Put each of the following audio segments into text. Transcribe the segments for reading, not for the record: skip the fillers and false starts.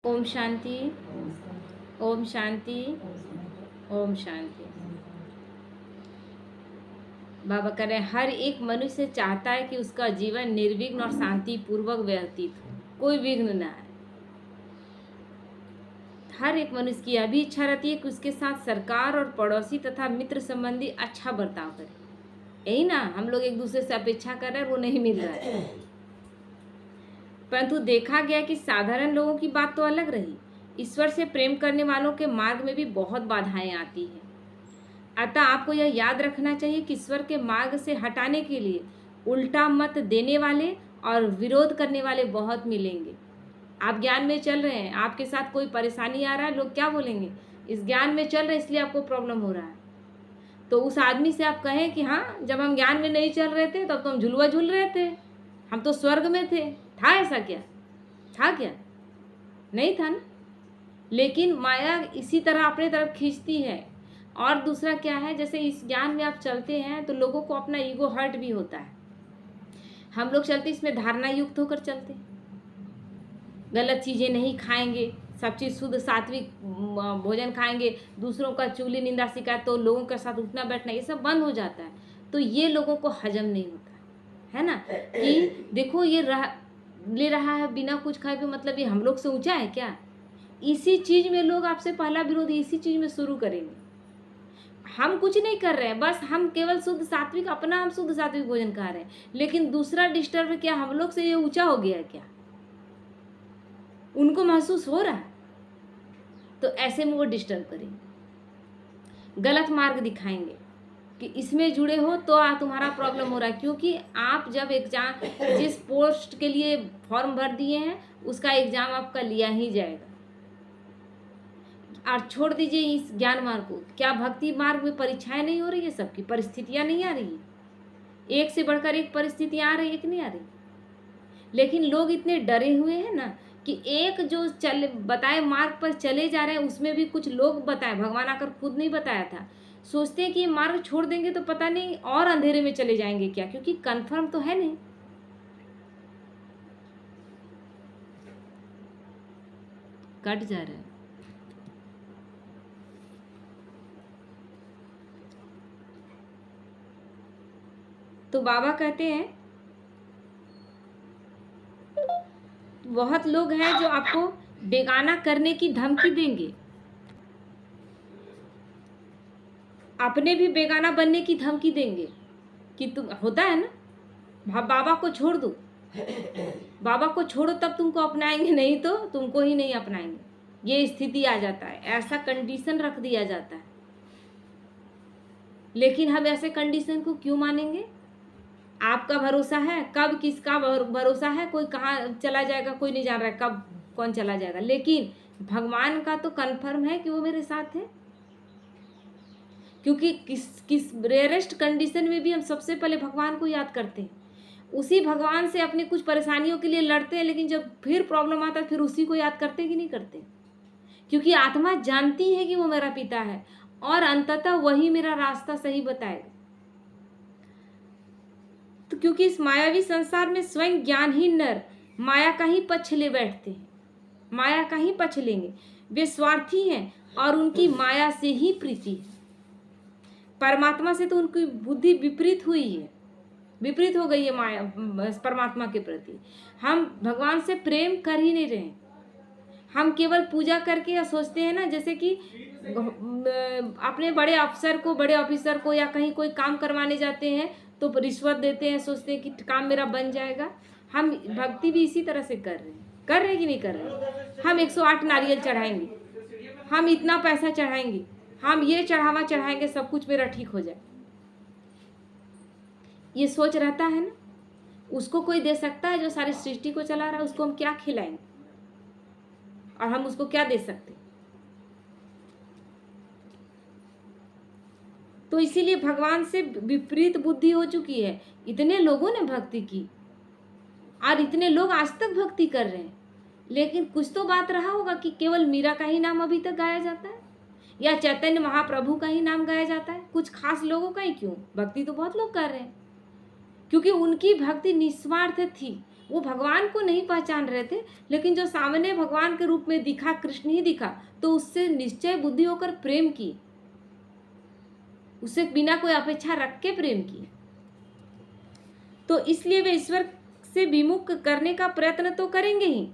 ओम शांति। ओम शांति। ओम शांति। बाबा कह रहे हैं हर एक मनुष्य चाहता है कि उसका जीवन निर्विघ्न और शांति पूर्वक व्यतीत हो, कोई विघ्न ना आए। हर एक मनुष्य की यह भी इच्छा रहती है कि उसके साथ सरकार और पड़ोसी तथा मित्र संबंधी अच्छा बर्ताव करे। यही ना हम लोग एक दूसरे से अपेक्षा कर रहे हैं, वो नहीं मिल रहा है। परंतु देखा गया कि साधारण लोगों की बात तो अलग रही। ईश्वर से प्रेम करने वालों के मार्ग में भी बहुत बाधाएं आती हैं। अतः आपको यह याद रखना चाहिए कि ईश्वर के मार्ग से हटाने के लिए उल्टा मत देने वाले और विरोध करने वाले बहुत मिलेंगे। आप ज्ञान में चल रहे हैं, आपके साथ कोई परेशानी आ रहा है, लोग क्या बोलेंगे? इस ज्ञान में चल रहे इसलिए आपको प्रॉब्लम हो रहा है। तो उस आदमी से आप कहें कि हाँ, जब हम ज्ञान में नहीं चल रहे थे तब तो हम झुलवा झूल रहे थे, हम तो स्वर्ग में थे। था ऐसा क्या? था क्या? नहीं था ना। लेकिन माया इसी तरह अपने तरफ खींचती है। और दूसरा क्या है, जैसे इस ज्ञान में आप चलते हैं तो लोगों को अपना ईगो हर्ट भी होता है। हम लोग चलते इसमें धारणा युक्त होकर चलते, गलत चीज़ें नहीं खाएंगे, सब चीज़ शुद्ध सात्विक भोजन खाएंगे, दूसरों का चुगली निंदा शिकायत, तो लोगों के साथ उठना बैठना ये सब बंद हो जाता है। तो ये लोगों को हजम नहीं होता है ना, कि देखो ये ले रहा है बिना कुछ खाए पे, मतलब ये हम लोग से ऊंचा है क्या? इसी चीज़ में लोग आपसे पहला विरोध इसी चीज़ में शुरू करेंगे। हम कुछ नहीं कर रहे हैं, बस हम केवल शुद्ध सात्विक, अपना हम शुद्ध सात्विक भोजन खा रहे हैं, लेकिन दूसरा डिस्टर्ब क्या हम लोग से ये ऊंचा हो गया है क्या? उनको महसूस हो रहा है, तो ऐसे में वो डिस्टर्ब करेंगे, गलत मार्ग दिखाएंगे कि इसमें जुड़े हो तो तुम्हारा प्रॉब्लम हो रहा है। क्योंकि आप जब एग्जाम, जिस पोस्ट के लिए फॉर्म भर दिए हैं उसका एग्जाम आपका लिया ही जाएगा। और छोड़ दीजिए इस ज्ञान मार्ग को, क्या भक्ति मार्ग में परीक्षाएं नहीं हो रही है? सबकी परिस्थितियां नहीं आ रही है? एक से बढ़कर एक परिस्थितियां आ रही, एक नहीं आ रही। लेकिन लोग इतने डरे हुए हैं ना कि एक जो चल बताए मार्ग पर चले जा रहे हैं, उसमें भी कुछ लोग बताए, भगवान आकर खुद नहीं बताया था। सोचते हैं कि मार्ग छोड़ देंगे तो पता नहीं और अंधेरे में चले जाएंगे क्या, क्योंकि कंफर्म तो है नहीं। कट जा रहा है। तो बाबा कहते हैं बहुत लोग हैं जो आपको बेगाना करने की धमकी देंगे, अपने भी बेगाना बनने की धमकी देंगे कि तुम, होता है ना, बाबा को छोड़ दो, बाबा को छोड़ो तब तुमको अपनाएंगे, नहीं तो तुमको ही नहीं अपनाएंगे। ये स्थिति आ जाता है, ऐसा कंडीशन रख दिया जाता है। लेकिन हम ऐसे कंडीशन को क्यों मानेंगे? आपका भरोसा है, कब किसका भरोसा है? कोई कहाँ चला जाएगा कोई नहीं जान रहा है, कब कौन चला जाएगा। लेकिन भगवान का तो कन्फर्म है कि वो मेरे साथ है, क्योंकि किस रेयरेस्ट कंडीशन में भी हम सबसे पहले भगवान को याद करते हैं, उसी भगवान से अपनी कुछ परेशानियों के लिए लड़ते हैं। लेकिन जब फिर प्रॉब्लम आता है फिर उसी को याद करते कि नहीं करते? क्योंकि आत्मा जानती है कि वो मेरा पिता है और अंततः वही मेरा रास्ता सही बताएगा। तो क्योंकि इस मायावी संसार में स्वयं ज्ञानहीन नर माया का ही पक्ष ले बैठते हैं, माया का ही पक्ष लेंगे। वे स्वार्थी हैं और उनकी माया से ही प्रीति है। परमात्मा से तो उनकी बुद्धि विपरीत हुई है, विपरीत हो गई है माया परमात्मा के प्रति। हम भगवान से प्रेम कर ही नहीं रहे, हम केवल पूजा करके या सोचते हैं ना, जैसे कि अपने बड़े अफसर को, बड़े ऑफिसर को या कहीं कोई काम करवाने जाते हैं तो रिश्वत देते हैं, सोचते हैं कि काम मेरा बन जाएगा। हम भक्ति भी इसी तरह से कर रहे हैं कि नहीं कर रहे? हम 108 नारियल चढ़ाएंगे, हम इतना पैसा चढ़ाएंगे, हम ये चढ़ावा चढ़ाएंगे, सब कुछ मेरा ठीक हो जाए, ये सोच रहता है ना। उसको कोई दे सकता है जो सारी सृष्टि को चला रहा है? उसको हम क्या खिलाएंगे और हम उसको क्या दे सकते? तो इसीलिए भगवान से विपरीत बुद्धि हो चुकी है। इतने लोगों ने भक्ति की और इतने लोग आज तक भक्ति कर रहे हैं, लेकिन कुछ तो बात रहा होगा कि केवल मीरा का ही नाम अभी तक गाया जाता है या चैतन्य महाप्रभु का ही नाम गाया जाता है, कुछ खास लोगों का ही क्यों? भक्ति तो बहुत लोग कर रहे हैं, क्योंकि उनकी भक्ति निस्वार्थ थी। वो भगवान को नहीं पहचान रहे थे, लेकिन जो सामने भगवान के रूप में दिखा, कृष्ण ही दिखा, तो उससे निश्चय बुद्धि होकर प्रेम की, उससे बिना कोई अपेक्षा रख के प्रेम की। तो इसलिए वे ईश्वर से विमुख करने का प्रयत्न तो करेंगे ही।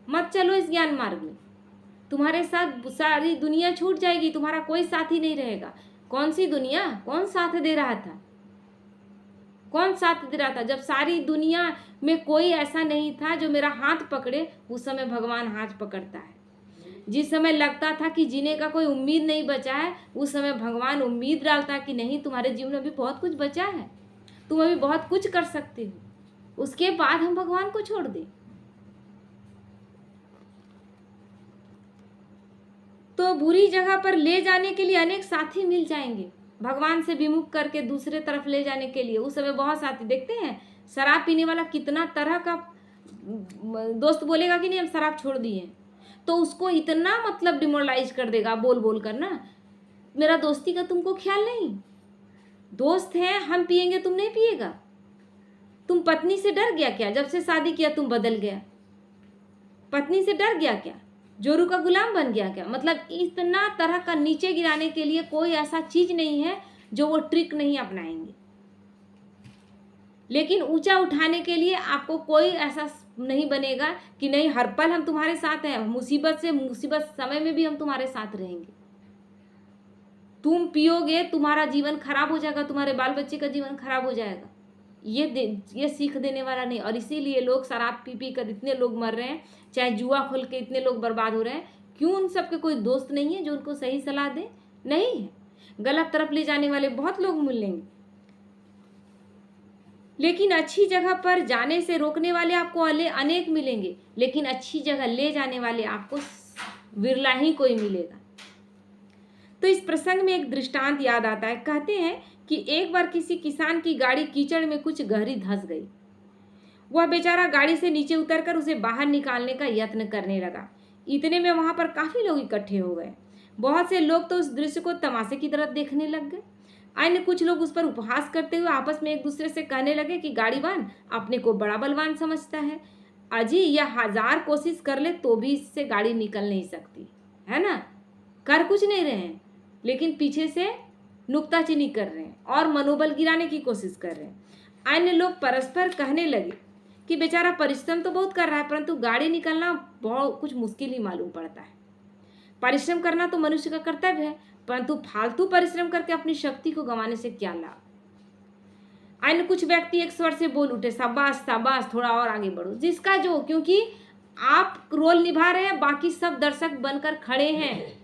मत चलो इस ज्ञान मार्ग में, तुम्हारे साथ सारी दुनिया छूट जाएगी, तुम्हारा कोई साथी नहीं रहेगा। कौन सी दुनिया? कौन साथ दे रहा था? कौन साथ दे रहा था? जब सारी दुनिया में कोई ऐसा नहीं था जो मेरा हाथ पकड़े, उस समय भगवान हाथ पकड़ता है। जिस समय लगता था कि जीने का कोई उम्मीद नहीं बचा है, उस समय भगवान उम्मीद डालता है कि नहीं, तुम्हारे जीवन में भी बहुत कुछ बचा है, तुम अभी बहुत कुछ कर सकते हो। उसके बाद हम भगवान को छोड़ दें? तो बुरी जगह पर ले जाने के लिए अनेक साथी मिल जाएंगे, भगवान से विमुख करके दूसरे तरफ ले जाने के लिए। उस समय बहुत साथी देखते हैं, शराब पीने वाला कितना तरह का दोस्त बोलेगा कि नहीं हम शराब छोड़ दिए, तो उसको इतना मतलब डिमोरलाइज कर देगा बोल बोल कर ना, मेरा दोस्ती का तुमको ख्याल नहीं, दोस्त है हम पिएंगे तुम नहीं पिएगा। तुम पत्नी से डर गया क्या? जब से शादी किया तुम बदल गया। पत्नी से डर गया क्या? जोरू का गुलाम बन गया क्या? मतलब इतना तरह का नीचे गिराने के लिए कोई ऐसा चीज नहीं है जो वो ट्रिक नहीं अपनाएंगे। लेकिन ऊंचा उठाने के लिए आपको कोई ऐसा नहीं बनेगा कि नहीं हर पल हम तुम्हारे साथ हैं, मुसीबत से मुसीबत समय में भी हम तुम्हारे साथ रहेंगे। तुम पियोगे, तुम्हारा जीवन खराब हो जाएगा, तुम्हारे बाल बच्चे का जीवन खराब हो जाएगा। ये सीख देने वाला नहीं। और इसीलिए लोग शराब पी पी कर इतने लोग मर रहे हैं, चाहे जुआ खोल के इतने लोग बर्बाद हो रहे हैं। क्यों? उन सबके कोई दोस्त नहीं है जो उनको सही सलाह दे? नहीं है। गलत तरफ ले जाने वाले बहुत लोग मिलेंगे, लेकिन अच्छी जगह पर जाने से रोकने वाले आपको अनेक मिलेंगे, लेकिन अच्छी जगह ले जाने वाले आपको विरला ही कोई मिलेगा। तो इस प्रसंग में एक दृष्टांत याद आता है। कहते हैं कि एक बार किसी किसान की गाड़ी कीचड़ में कुछ गहरी धंस गई। वह बेचारा गाड़ी से नीचे उतरकर उसे बाहर निकालने का यत्न करने लगा। इतने में वहां पर काफी लोग इकट्ठे हो गए। बहुत से लोग तो उस दृश्य को तमाशे की तरह देखने लग गए। अन्य कुछ लोग उस पर उपहास करते हुए आपस में एक दूसरे से कहने लगे कि गाड़ीवान अपने को बड़ा बलवान समझता है, अजी यह 1000 कोशिश कर ले तो भी इससे गाड़ी निकल नहीं सकती है ना। कर कुछ नहीं रहे हैं, लेकिन पीछे से नुक्ताचीनी कर रहे हैं और मनोबल गिराने की कोशिश कर रहे हैं। अन्य लोग परस्पर कहने लगे कि बेचारा परिश्रम तो बहुत कर रहा है, परंतु गाड़ी निकलना बहुत कुछ मुश्किल ही मालूम पड़ता है। परिश्रम करना तो मनुष्य का कर्तव्य है, परंतु फालतू परिश्रम करके अपनी शक्ति को गंवाने से क्या लाभ। अन्य कुछ व्यक्ति एक स्वर से बोल उठे, शाबाश शाबाश, थोड़ा और आगे बढ़ो, जिसका जो, क्योंकि आप रोल निभा रहे हैं, बाकी सब दर्शक बनकर खड़े हैं।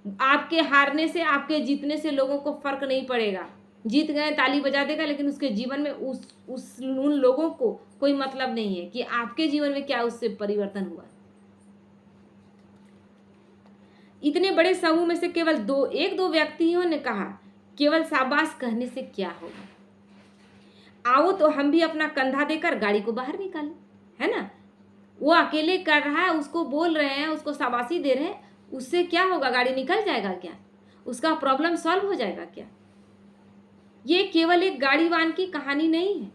आपके हारने से, आपके जीतने से लोगों को फर्क नहीं पड़ेगा। जीत गए ताली बजा देगा, लेकिन उसके जीवन में उन लोगों को कोई मतलब नहीं है कि आपके जीवन में क्या उससे परिवर्तन हुआ। इतने बड़े समूह में से केवल एक दो व्यक्तियों ने कहा, केवल शाबाश कहने से क्या होगा, आओ तो हम भी अपना कंधा देकर गाड़ी को बाहर निकालें, है ना। वो अकेले कर रहा है, उसको बोल रहे हैं, उसको शाबाशी दे रहे हैं, उससे क्या होगा? गाड़ी निकल जाएगा क्या? उसका प्रॉब्लम सॉल्व हो जाएगा क्या? ये केवल एक गाड़ीवान की कहानी नहीं है।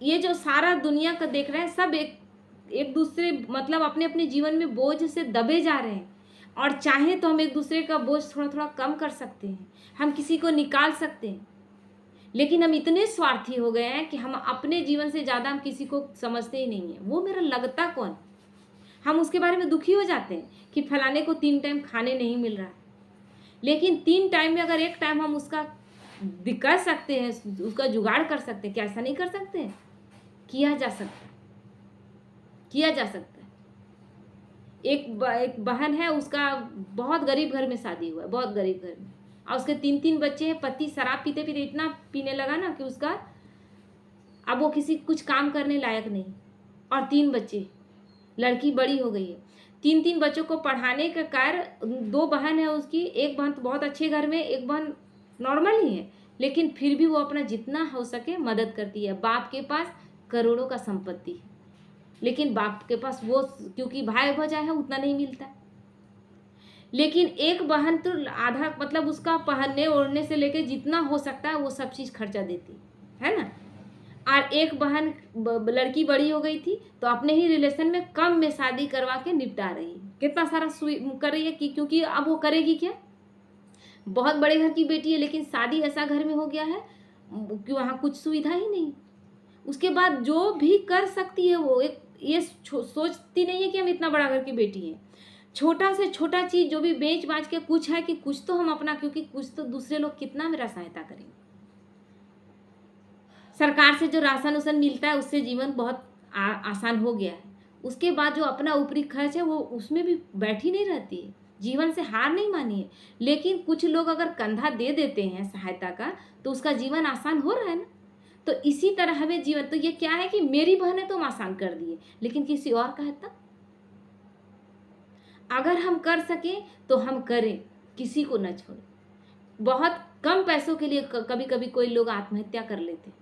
ये जो सारा दुनिया का देख रहे हैं, सब एक दूसरे मतलब अपने अपने जीवन में बोझ से दबे जा रहे हैं। और चाहे तो हम एक दूसरे का बोझ थोड़ा थोड़ा कम कर सकते हैं, हम किसी को निकाल सकते हैं, लेकिन हम इतने स्वार्थी हो गए हैं कि हम अपने जीवन से ज़्यादा हम किसी को समझते ही नहीं है। वो मेरा लगता कौन, हम उसके बारे में दुखी हो जाते हैं कि फलाने को 3 टाइम खाने नहीं मिल रहा, लेकिन 3 टाइम में अगर एक टाइम हम उसका कर सकते हैं, उसका जुगाड़ कर सकते हैं, क्या ऐसा नहीं कर सकते हैं? किया जा सकता है, किया जा सकता है। एक बहन है, उसका बहुत गरीब घर में शादी हुआ है, बहुत गरीब घर में, और उसके 3 बच्चे हैं। पति शराब पीते पीते इतना पीने लगा ना कि उसका अब वो किसी कुछ काम करने लायक नहीं, और 3 बच्चे, लड़की बड़ी हो गई है। 3 बच्चों को पढ़ाने का कार्य, 2 बहन है उसकी, एक बहन तो बहुत अच्छे घर में, एक बहन नॉर्मल ही है, लेकिन फिर भी वो अपना जितना हो सके मदद करती है। बाप के पास करोड़ों का संपत्ति है, लेकिन बाप के पास वो, क्योंकि भाई भजा है, उतना नहीं मिलता। लेकिन एक बहन तो आधा, मतलब उसका पहनने ओढ़ने से लेके जितना हो सकता है वो सब चीज़ खर्चा देती है ना। और एक बहन लड़की बड़ी हो गई थी तो अपने ही रिलेशन में कम में शादी करवा के निपटा रही है। कितना सारा कर रही है कि क्योंकि अब वो करेगी क्या, बहुत बड़े घर की बेटी है लेकिन शादी ऐसा घर में हो गया है कि वहाँ कुछ सुविधा ही नहीं। उसके बाद जो भी कर सकती है वो एक ये सोचती नहीं है कि हम इतना बड़ा घर की बेटी हैं। छोटा से छोटा चीज़ जो भी बेच बाच के कुछ है कि कुछ तो हम अपना, क्योंकि कुछ तो दूसरे लोग कितना मेरा सहायता करेंगे। सरकार से जो राशन उसन मिलता है उससे जीवन बहुत आसान हो गया है। उसके बाद जो अपना ऊपरी खर्च है वो उसमें भी बैठी नहीं रहती है। जीवन से हार नहीं मानी है, लेकिन कुछ लोग अगर कंधा दे देते हैं सहायता का तो उसका जीवन आसान हो रहा है ना। तो इसी तरह हमें जीवन, तो ये क्या है कि मेरी बहन है तो हम आसान कर दिए, लेकिन किसी और का है तब। अगर हम कर सकें तो हम करें, किसी को न छोड़ें। बहुत कम पैसों के लिए कभी कभी कोई लोग आत्महत्या कर लेते,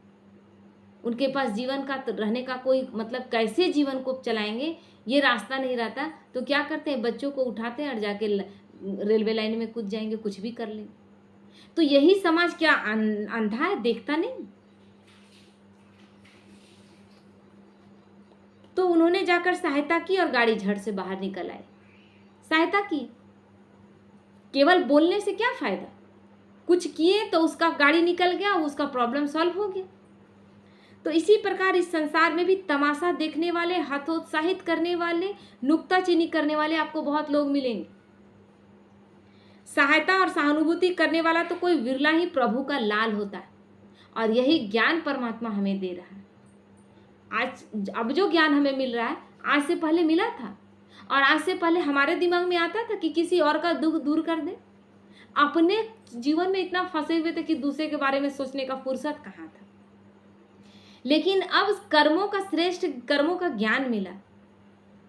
उनके पास जीवन का रहने का कोई मतलब, कैसे जीवन को चलाएंगे ये रास्ता नहीं रहता, तो क्या करते हैं, बच्चों को उठाते हैं और जाके रेलवे लाइन में कूद जाएंगे, कुछ भी कर लेंगे। तो यही समाज क्या अंधा है, देखता नहीं। तो उन्होंने जाकर सहायता की और गाड़ी झड़ से बाहर निकल आए। सहायता की, केवल बोलने से क्या फायदा, कुछ किए तो उसका गाड़ी निकल गया, उसका प्रॉब्लम सॉल्व हो गया। तो इसी प्रकार इस संसार में भी तमाशा देखने वाले, हतोत्साहित करने वाले, नुक्ताचीनी करने वाले आपको बहुत लोग मिलेंगे। सहायता और सहानुभूति करने वाला तो कोई विरला ही प्रभु का लाल होता है, और यही ज्ञान परमात्मा हमें दे रहा है। आज अब जो ज्ञान हमें मिल रहा है आज से पहले मिला था, और आज से पहले हमारे दिमाग में आता था कि किसी और का दुख दूर कर दे। अपने जीवन में इतना फंसे हुए थे कि दूसरे के बारे में सोचने का फुर्सत कहाँ था। लेकिन अब कर्मों का श्रेष्ठ कर्मों का ज्ञान मिला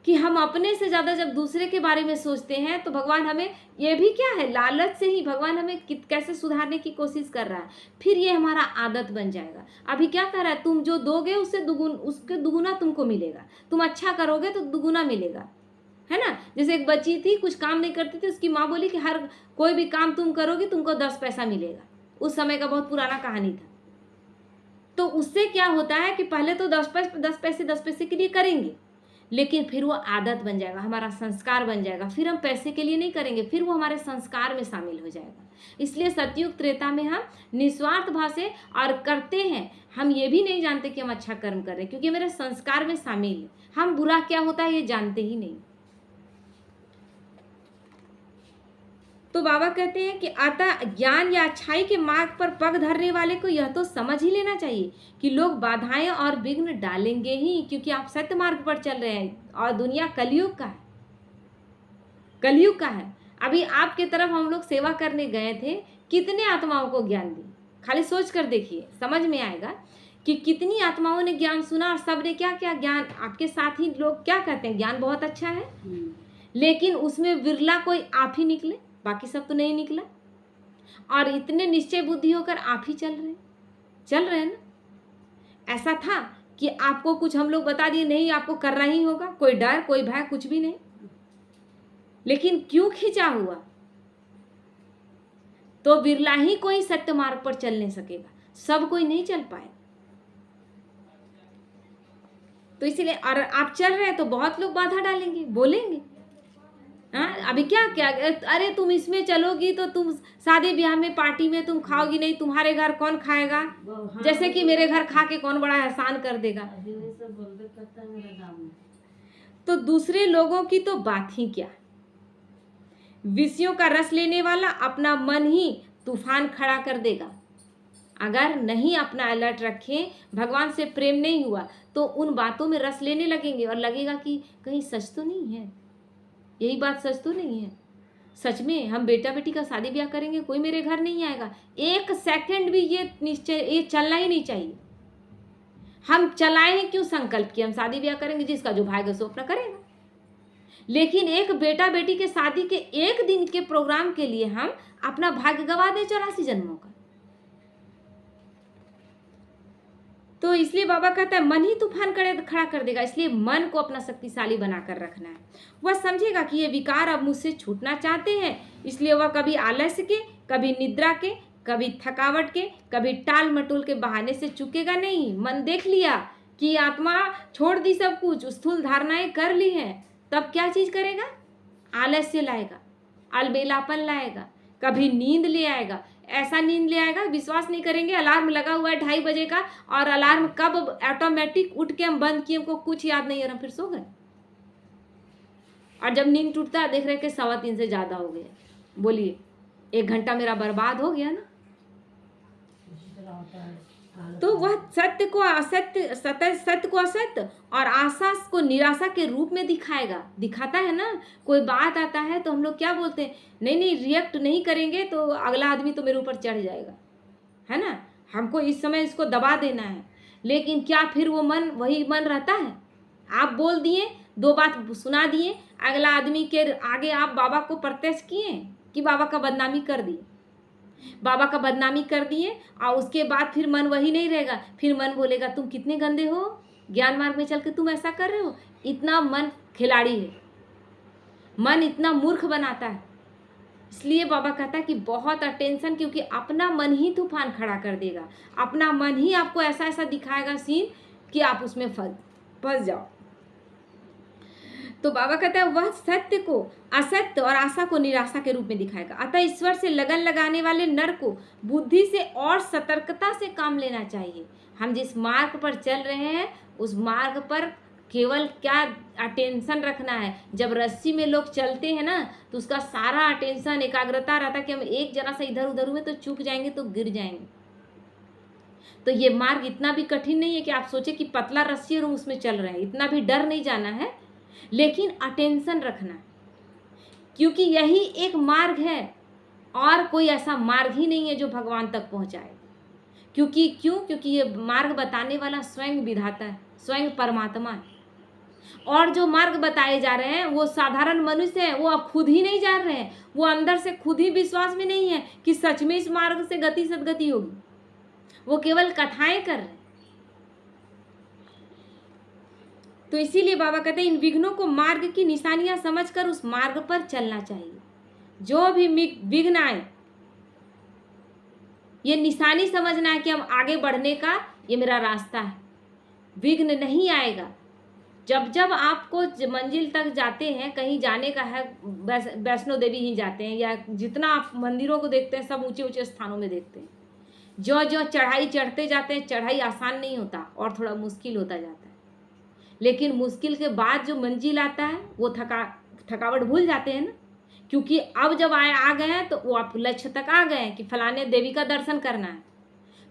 कि हम अपने से ज़्यादा जब दूसरे के बारे में सोचते हैं तो भगवान हमें, ये भी क्या है, लालच से ही भगवान हमें कैसे सुधारने की कोशिश कर रहा है। फिर ये हमारा आदत बन जाएगा। अभी क्या कर रहा है, तुम जो दोगे उससे उसके दुगुना तुमको मिलेगा। तुम अच्छा करोगे तो दुगुना मिलेगा, है ना। जैसे एक बच्ची थी, कुछ काम नहीं करती थी, उसकी माँ बोली कि हर कोई भी काम तुम करोगी तुमको 10 पैसा मिलेगा। उस समय का बहुत पुराना कहानी था। तो उससे क्या होता है कि पहले तो 10 पैसे के लिए करेंगे, लेकिन फिर वो आदत बन जाएगा, हमारा संस्कार बन जाएगा। फिर हम पैसे के लिए नहीं करेंगे, फिर वो हमारे संस्कार में शामिल हो जाएगा। इसलिए सतयुग त्रेता में हम निस्वार्थ भाव से और करते हैं। हम ये भी नहीं जानते कि हम अच्छा कर्म कर रहे हैं, क्योंकि मेरे संस्कार में शामिल है। हम बुरा क्या होता है ये जानते ही नहीं। तो बाबा कहते हैं कि अतः ज्ञान या अच्छाई के मार्ग पर पग धरने वाले को यह तो समझ ही लेना चाहिए कि लोग बाधाएं और विघ्न डालेंगे ही, क्योंकि आप सत्य मार्ग पर चल रहे हैं और दुनिया कलयुग का है, कलयुग का है। अभी आपके तरफ हम लोग सेवा करने गए थे, कितने आत्माओं को ज्ञान दी, खाली सोच कर देखिए, समझ में आएगा कि कितनी आत्माओं ने ज्ञान सुना और सबने क्या क्या ज्ञान। आपके साथ ही लोग क्या कहते हैं, ज्ञान बहुत अच्छा है, लेकिन उसमें विरला कोई आप ही निकले, बाकी सब तो नहीं निकला। और इतने निश्चय बुद्धि होकर आप ही चल रहे हैं ना। ऐसा था कि आपको कुछ हम लोग बता दिए, नहीं आपको करना ही होगा, कोई डर कोई भय कुछ भी नहीं। लेकिन क्यों खिंचा हुआ, तो बिरला ही कोई सत्य मार्ग पर चल नहीं सकेगा, सब कोई नहीं चल पाए। तो इसीलिए, और आप चल रहे हैं तो बहुत लोग बाधा डालेंगे, बोलेंगे। हाँ, अभी क्या क्या, अरे तुम इसमें चलोगी तो तुम शादी ब्याह में पार्टी में तुम खाओगी नहीं, तुम्हारे घर कौन खाएगा, जैसे कि मेरे घर खा के कौन बड़ा एहसान कर देगा। तो दूसरे लोगों की तो बात ही क्या, विषयों का रस लेने वाला अपना मन ही तूफान खड़ा कर देगा। अगर नहीं अपना अलर्ट रखें, भगवान से प्रेम नहीं हुआ तो उन बातों में रस लेने लगेंगे और लगेगा कि कहीं सच तो नहीं है, यही बात सच तो नहीं है। सच में हम बेटा बेटी का शादी ब्याह करेंगे, कोई मेरे घर नहीं आएगा, एक सेकंड भी ये निश्चय, ये चलना ही नहीं चाहिए। हम चलाएं हैं क्यों संकल्प कि हम शादी ब्याह करेंगे, जिसका जो भाग्य सो अपना करेगा। लेकिन एक बेटा बेटी के शादी के एक दिन के प्रोग्राम के लिए हम अपना भाग्य गवा दे 84 जन्मों का। तो इसलिए बाबा कहता है मन ही तूफान खड़ा कर देगा। इसलिए मन को अपना शक्तिशाली बनाकर रखना है। वह समझेगा कि ये विकार अब मुझसे छूटना चाहते हैं, इसलिए वह कभी आलस्य के, कभी निद्रा के, कभी थकावट के, कभी टाल मटोल के बहाने से चूकेगा नहीं। मन देख लिया कि आत्मा छोड़ दी सब कुछ, स्थूल धारणाएं कर ली हैं, तब क्या चीज करेगा? आलस्य लाएगा, अलबेलापन लाएगा, कभी नींद ले आएगा। ऐसा नींद ले आएगा, विश्वास नहीं करेंगे, अलार्म लगा हुआ है 2:30 बजे का, और अलार्म कब ऑटोमेटिक उठ के हम बंद किए, हमको कुछ याद नहीं है, हम फिर सो गए। और जब नींद टूटता है देख रहे कि 3:15 से ज्यादा हो गया। बोलिए, 1 घंटा मेरा बर्बाद हो गया ना। तो वह सत्य को असत्य, सत्य को असत्य और आशा को निराशा के रूप में दिखाता है ना। कोई बात आता है तो हम लोग क्या बोलते हैं, नहीं रिएक्ट नहीं करेंगे तो अगला आदमी तो मेरे ऊपर चढ़ जाएगा, है ना, हमको इस समय इसको दबा देना है। लेकिन क्या फिर वो मन वही मन रहता है? आप बोल दिए, 2 बात सुना दिए, अगला आदमी के आगे आप बाबा को प्रत्यक्ष किए कि बाबा का बदनामी कर दिए, बाबा का बदनामी कर दिए, और उसके बाद फिर मन वही नहीं रहेगा। फिर मन बोलेगा तुम कितने गंदे हो, ज्ञान मार्ग में चल के तुम ऐसा कर रहे हो। इतना मन खिलाड़ी है, मन इतना मूर्ख बनाता है। इसलिए बाबा कहता है कि बहुत अटेंशन, क्योंकि अपना मन ही तूफान खड़ा कर देगा, अपना मन ही आपको ऐसा ऐसा दिखाएगा सीन कि आप उसमें फंस जाओ। तो बाबा कहता है वह सत्य को असत्य और आशा को निराशा के रूप में दिखाएगा। अतः ईश्वर से लगन लगाने वाले नर को बुद्धि से और सतर्कता से काम लेना चाहिए। हम जिस मार्ग पर चल रहे हैं उस मार्ग पर केवल क्या अटेंशन रखना है। जब रस्सी में लोग चलते हैं ना तो उसका सारा अटेंशन, एकाग्रता रहता है कि हम एक जरा सा इधर उधर हुए तो चूक जाएंगे, तो गिर जाएंगे। तो ये मार्ग इतना भी कठिन नहीं है कि आप सोचे कि पतला रस्सी और उसमें चल रहे हैं, इतना भी डर नहीं जाना है, लेकिन अटेंशन रखना, क्योंकि यही एक मार्ग है और कोई ऐसा मार्ग ही नहीं है जो भगवान तक पहुंचाए। क्योंकि ये मार्ग बताने वाला स्वयं विधाता है, स्वयं परमात्मा है। और जो मार्ग बताए जा रहे हैं वो साधारण मनुष्य है, वो अब खुद ही नहीं जा रहे हैं, वो अंदर से खुद ही विश्वास में नहीं है कि सच में इस मार्ग से गति सदगति होगी, वो केवल कथाएं कर रहे हैं। तो इसीलिए बाबा कहते हैं इन विघ्नों को मार्ग की निशानियां समझकर उस मार्ग पर चलना चाहिए। जो भी विघ्न आए, ये निशानी समझना है कि हम आगे बढ़ने का ये मेरा रास्ता है। विघ्न नहीं आएगा। जब जब आपको मंजिल तक जाते हैं, कहीं जाने का है, वैष्णो देवी ही जाते हैं या जितना आप मंदिरों को देखते हैं सब ऊंचे ऊंचे स्थानों में देखते हैं, जो जो चढ़ाई चढ़ते जाते हैं, चढ़ाई आसान नहीं होता और थोड़ा मुश्किल होता जाता है। लेकिन मुश्किल के बाद जो मंजिल आता है वो थकावट भूल जाते हैं ना, क्योंकि अब जब आ गए हैं तो वो आप लक्ष्य तक आ गए हैं कि फलाने देवी का दर्शन करना है।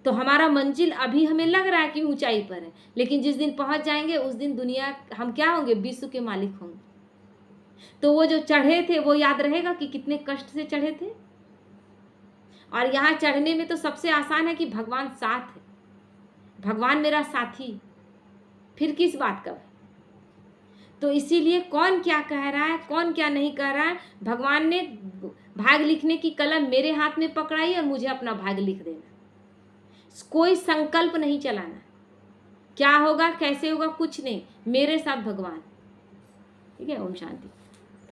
तो हमारा मंजिल अभी हमें लग रहा है कि ऊंचाई पर है, लेकिन जिस दिन पहुंच जाएंगे उस दिन दुनिया हम क्या होंगे, विश्व के मालिक होंगे। तो वो जो चढ़े थे वो याद रहेगा कि कितने कष्ट से चढ़े थे। और यहाँ चढ़ने में तो सबसे आसान है कि भगवान साथ है, भगवान मेरा साथी, फिर किस बात का। तो इसीलिए कौन क्या कह रहा है, कौन क्या नहीं कह रहा है, भगवान ने भाग लिखने की कलम मेरे हाथ में पकड़ाई और मुझे अपना भाग लिख देना। कोई संकल्प नहीं चलाना, क्या होगा कैसे होगा कुछ नहीं, मेरे साथ भगवान। ठीक है, ओम शांति।